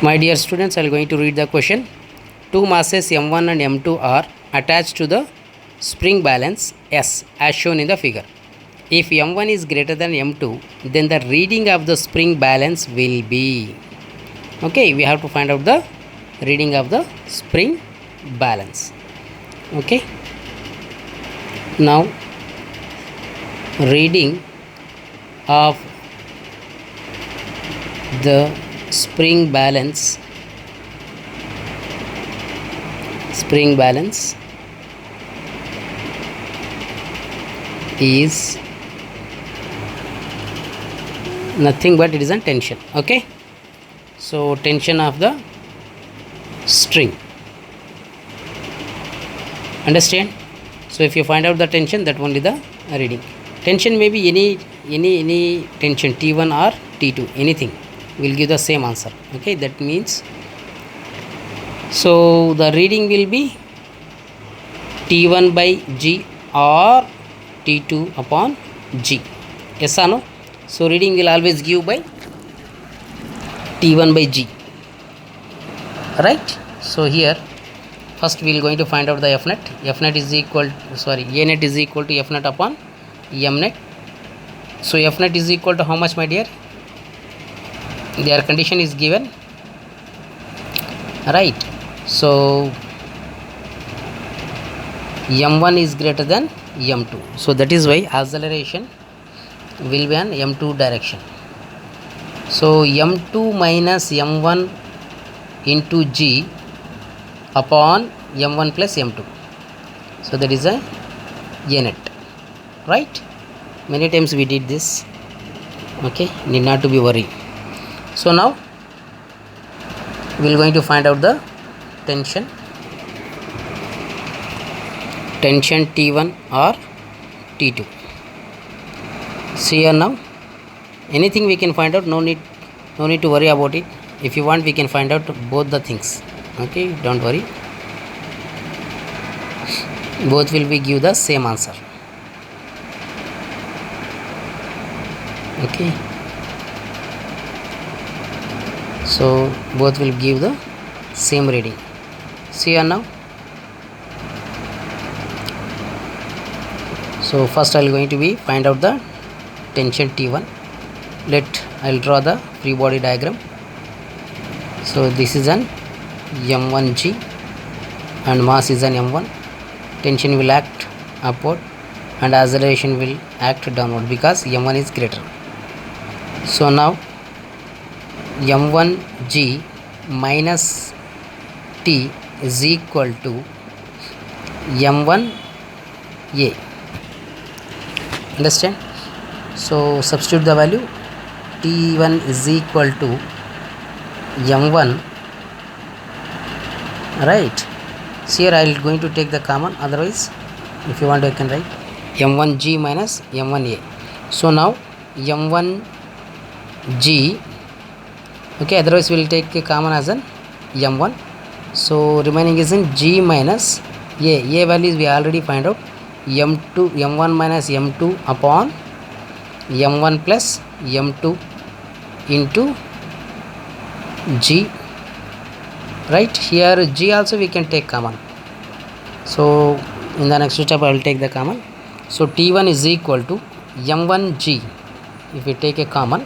My dear students, I am going to read the question. Two masses m1 and m2 are attached to the spring balance S as shown in the figure. If m1 is greater than m2, then the reading of the spring balance will be. Okay, we have to find out the reading of the spring balance. Okay. Now, reading of the spring balance is nothing but it is a tension. Okay, so tension of the string, understand? So if you find out the tension, that only the reading. Tension may be any tension, T1 or T2, anything will give the same answer. Okay, that means, so the reading will be T1 by G or T2 upon G. Yes or no? So reading will always give by T1 by G, right? So here first we are going to find out the F net. F net is equal, A net is equal to F net upon M net. So F net is equal to how much, my dear? Their condition is given, right? So M1 is greater than M2. So that is why acceleration will be an M2 direction. So M2 minus M1 into G upon M1 plus M2. So that is a net, right? Many times we did this. Okay, need not to be worried. So now we are going to find out the tension T1 or T2. See here now, anything we can find out, no need to worry about it. If you want, we can find out both the things. Okay, don't worry, both will be give the same answer. Okay, so both will give the same reading. See here now. So first I am going to be find out the tension T1. I will draw the free body diagram. So this is an M1G and mass is an M1. Tension will act upward and acceleration will act downward because M1 is greater. So now M1G minus T is equal to M1A. Understand? So substitute the value. T1 is equal to M1, right? So here I am going to take the common, otherwise if you want I can write M1G minus M1A. So now M1G, okay, otherwise we will take a common as an M1. So remaining is in G minus A. A values we already find out. M1 minus M2 upon M1 plus M2 into G, right? Here G also we can take common. So in the next step I will take the common. So T1 is equal to M1G. If we take a common,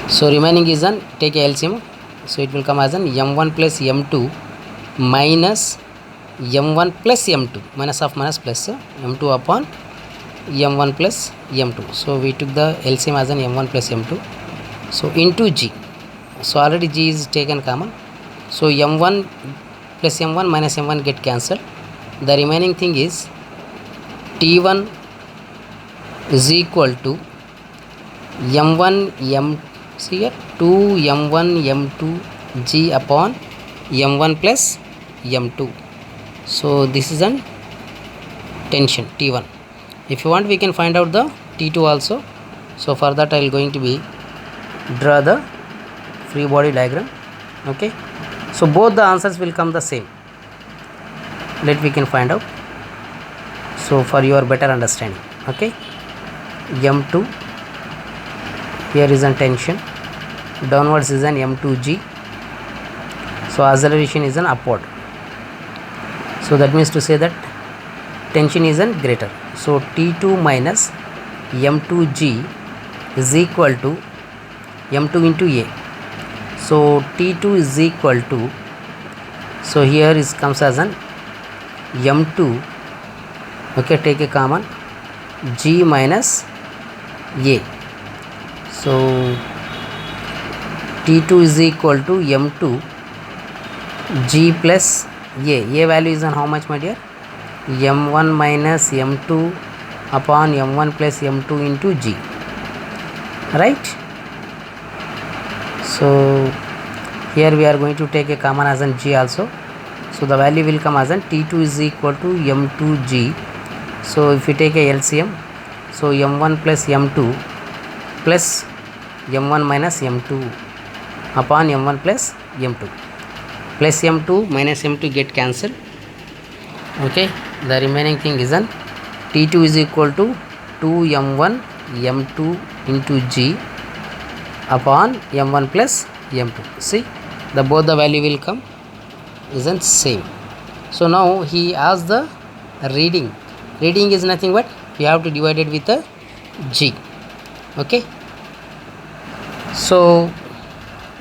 so remaining is an take a LCM. So it will come as an M1 plus M2 minus M1 plus M2, minus of minus plus M2 upon M1 plus M2. So we took the LCM as an M1 plus M2. So into G. So already G is taken common. So M1 plus M1 minus M1 get cancelled. The remaining thing is T1 is equal to M1 M, see here, 2 M1 M2 G upon M1 plus M2. So this is an tension T1. If you want, we can find out the T2 also. So for that I will going to be draw the free body diagram. Okay, so both the answers will come the same. We can find out. So for your better understanding. Okay, M2 here is a tension downwards is an m2g, so acceleration is an upward. So that means to say that tension is an greater. So T2 minus m2g is equal to m2 into a. So T2 is equal to, so here is comes as an m2, okay, take a common, g minus a. So T2 is equal to m2 g plus a value is on how much, my dear? m1 minus m2 upon m1 plus m2 into g, right? So here we are going to take a common as an g also. So the value will come as an T2 is equal to m2g. So if we take a LCM, so m1 plus m2 plus m1 minus m2 upon m1 plus m2, plus m2 minus m2 get cancelled, okay. The remaining thing is an T2 is equal to 2m1 m2 into g upon m1 plus m2. See, the both the value will come isn't same. So now he asks the reading. Reading is nothing but we have to divide it with a g, okay. So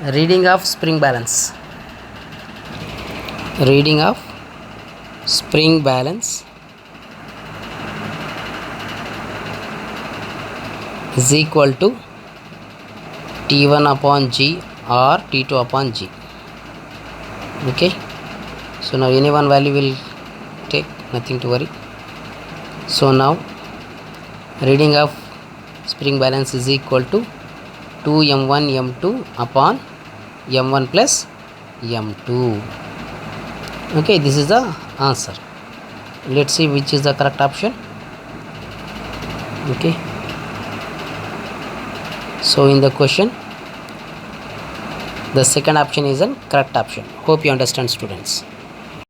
reading of spring balance, reading of spring balance is equal to T1 upon g or T2 upon g, okay. So now any one value will take, nothing to worry. So now reading of spring balance is equal to 2m1 m2 upon m1 plus m2, okay. This is the answer. Let's see which is the correct option, okay. So in the question, the second option is a correct option. Hope you understand, students.